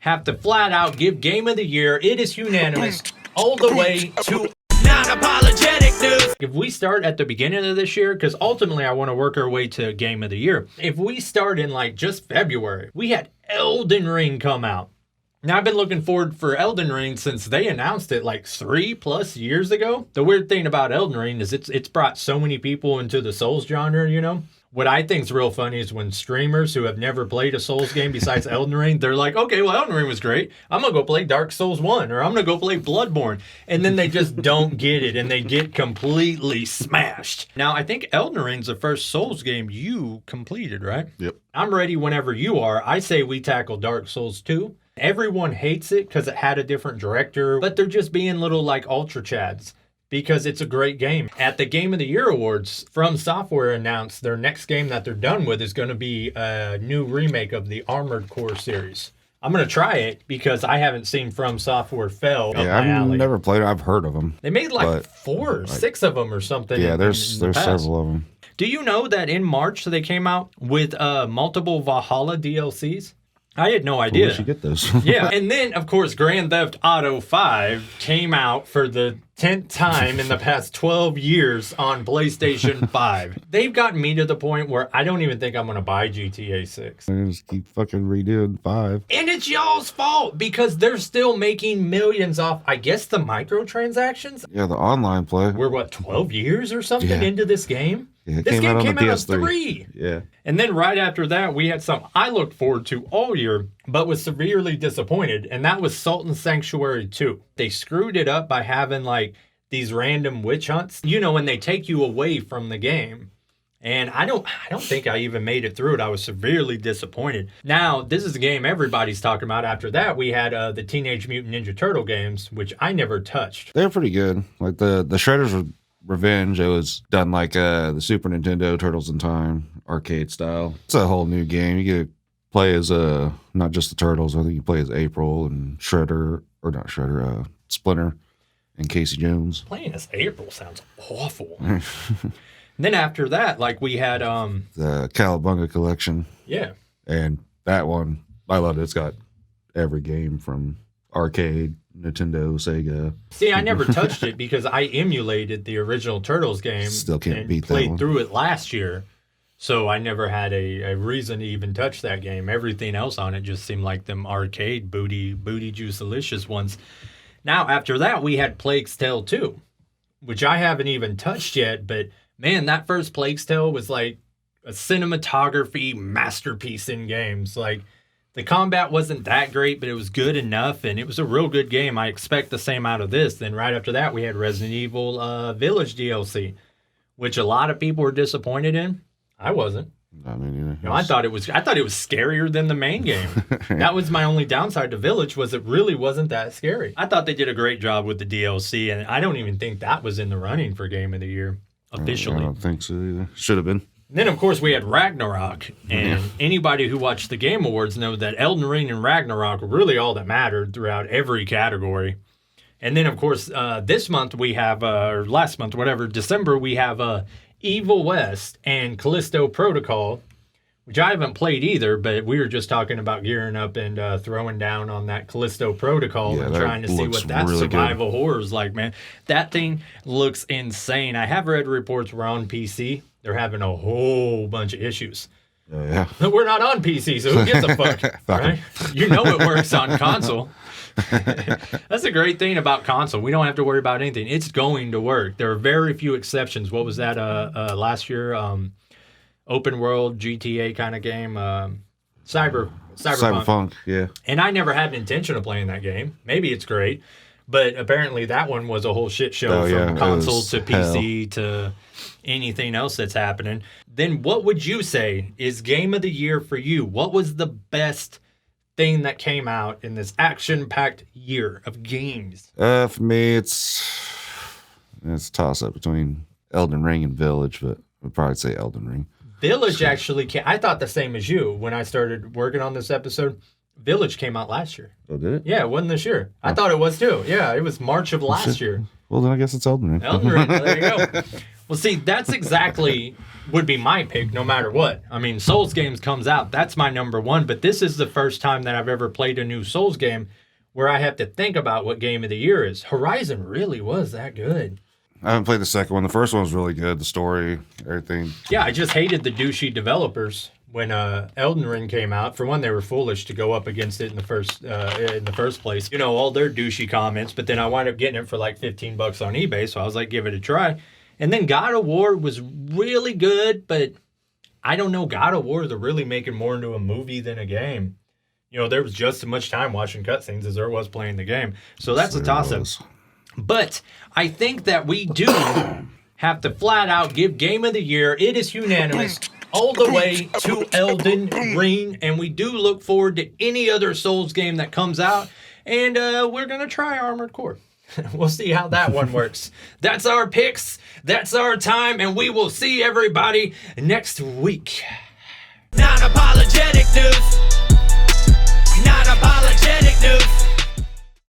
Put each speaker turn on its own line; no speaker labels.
have to flat out give Game of the Year. It is unanimous all the way to non-apologetic news. If we start at the beginning of this year, because ultimately I want to work our way to Game of the Year. If we start in like just February, we had Elden Ring come out. Now, I've been looking forward for Elden Ring since they announced it like 3+ years ago. The weird thing about Elden Ring is it's brought so many people into the Souls genre, you know? What I think is real funny is when streamers who have never played a Souls game besides Elden Ring, they're like, okay, well, Elden Ring was great. I'm going to go play Dark Souls 1, or I'm going to go play Bloodborne. And then they just don't get it, and they get completely smashed. Now, I think Elden Ring's the first Souls game you completed, right?
Yep.
I'm ready whenever you are. I say we tackle Dark Souls 2. Everyone hates it because it had a different director, but they're just being little like ultra chads because it's a great game. At the Game of the Year Awards, From Software announced their next game that they're done with is going to be a new remake of the Armored Core series. I'm going to try it because I haven't seen From Software fail.
Yeah, I've never played it. I've heard of them.
They made like 4 or 6 of them or something.
Yeah, there's several of them.
Do you know that in March they came out with multiple Valhalla DLCs? I had no idea.
Where did you get those?
Yeah, and then, of course, Grand Theft Auto 5 came out for the 10th time in the past 12 years on PlayStation 5. They've gotten me to the point where I don't even think I'm going to buy GTA 6.
They just keep fucking redoing 5.
And it's y'all's fault because they're still making millions off, I guess, the microtransactions.
Yeah, the online play.
We're, 12 years or something into this game?
Yeah,
this game came out on
PS3.
3.
Yeah.
And then right after that, we had something I looked forward to all year, but was severely disappointed, and that was Sultan Sanctuary 2. They screwed it up by having, like, these random witch hunts, you know, when they take you away from the game. And I don't think I even made it through it. I was severely disappointed. Now, this is a game everybody's talking about. After that, we had the Teenage Mutant Ninja Turtle games, which I never touched.
They're pretty good. Like, the Shredder's Revenge, it was done like the Super Nintendo Turtles in Time arcade style. It's a whole new game. You get to play as not just the Turtles. I think you play as April and Splinter and Casey Jones.
Playing as April sounds awful. Then after that, like we had
the Cowabunga collection.
Yeah.
And that one, I love it. It's got every game from arcade, Nintendo, Sega.
See, I never touched it because I emulated the original Turtles game.
Still can't beat that
one. Played through it last year, so I never had a reason to even touch that game. Everything else on it just seemed like them arcade booty juice-alicious ones. Now, after that, we had Plague's Tale 2, which I haven't even touched yet, but man, that first Plague's Tale was like a cinematography masterpiece in games. Like, the combat wasn't that great, but it was good enough, and it was a real good game. I expect the same out of this. Then right after that, we had Resident Evil Village DLC, which a lot of people were disappointed in. I wasn't.
I mean,
you know, I thought it was scarier than the main game. That was my only downside to Village, was it really wasn't that scary. I thought they did a great job with the DLC, and I don't even think that was in the running for Game of the Year officially.
I don't think so either. Should have been.
Then, of course, we had Ragnarok, and anybody who watched the Game Awards know that Elden Ring and Ragnarok were really all that mattered throughout every category. And then, of course, this month we have, or last month, whatever, December, we have Evil West and Callisto Protocol, which I haven't played either, but we were just talking about gearing up and throwing down on that Callisto Protocol and trying to see what that really survival horror is like, man. That thing looks insane. I have read reports we're on PC. They're having a whole bunch of issues.
Yeah.
But we're not on PC, so who gives a fuck, right? You know it works on console. That's the great thing about console. We don't have to worry about anything. It's going to work. There are very few exceptions. What was that last year? Open world GTA kind of game.
Cyberpunk, yeah.
And I never had an intention of playing that game. Maybe it's great. But apparently that one was a whole shit show from console to PC to anything else that's happening. Then what would you say is Game of the Year for you? What was the best thing that came out in this action-packed year of games?
For me, it's a toss-up between Elden Ring and Village, but I'd probably say Elden Ring.
Village actually I thought the same as you when I started working on this episode. Village came out last year.
Oh, did it?
Yeah, it wasn't this year. I thought it was too. Yeah, it was March of last year.
Well, then I guess it's Elden Ring.
Elden Ring, there you go. Well, see, that's exactly would be my pick no matter what. I mean, Souls games comes out. That's my number one. But this is the first time that I've ever played a new Souls game where I have to think about what game of the year is. Horizon really was that good.
I haven't played the second one. The first one was really good. The story, everything.
Yeah, I just hated the douchey developers when Elden Ring came out. For one, they were foolish to go up against it in the first place. You know, all their douchey comments. But then I wound up getting it for like $15 on eBay. So I was like, give it a try. And then God of War was really good, but I don't know. God of War, they're really making more into a movie than a game. You know, there was just as much time watching cutscenes as there was playing the game. So that's a toss-up. But I think that we do have to flat out give Game of the Year. It is unanimous all the way to Elden Ring. And we do look forward to any other Souls game that comes out. And we're going to try Armored Core. We'll see how that one works. That's our picks. That's our time. And we will see everybody next week. Non-apologetic news. Not apologetic.